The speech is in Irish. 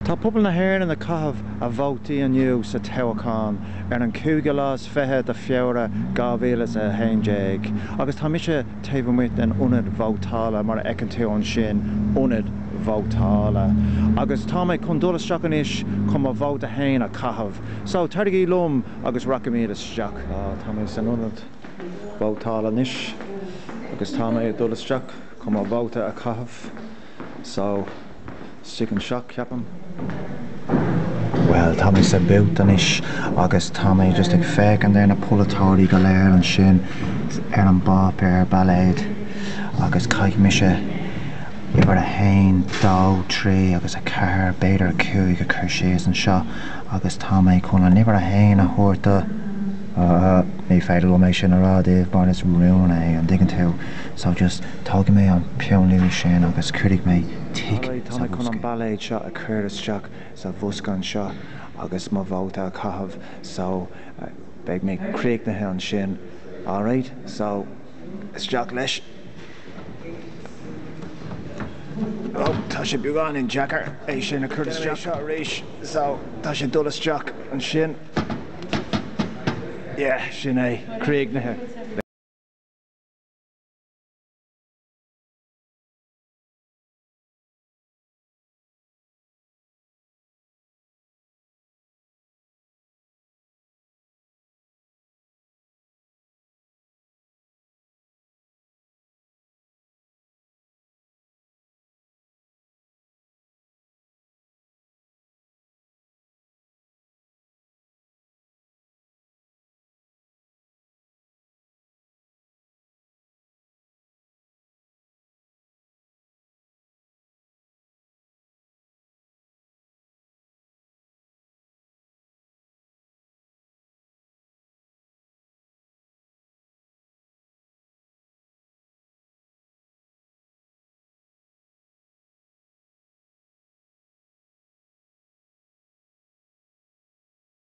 Tá pobl na hÉireann a caithfh a vótaí aniu sa toghcháin an cúigeás fethe de Feabhra 2011 agus tá mise taobh muid an ionad vótála mar ecann tú an sin ionad vótála agus tá méid chun dul isteach anois chun a vóta hain a caithfh so targaí lum agus racha míad isteach tá méid san ionad vótála anois agus tá méid dul isteach chun a vóta a caithfh so stick an seach ceapam. Well, tá mé sa bút anois agus tá mé just ag féiceann ar na polatóirí go léir an sin ar an báp ar bailléad agus caiith mise ibar a hain, dó, trí agus a ceathair beidir cúig a chur séas an seo agus tá mé chun an ibar a hain a thuirta ní féidir le méid sin a rádaobh mar is riúin é an digan tú so just tóga mé an peonlíú sin agus cuirigh mé tá mé chun an bailléad seo a chur isteach sa bhuscan seo agus má bhóta a caithfh so beidh mé críochnathe an sin alright so isteach leis. Tá sé beagán in Jackar é sin a chuir isteach seo arís so tá sé dul isteach an sin. Yeah, sin é críochnathe.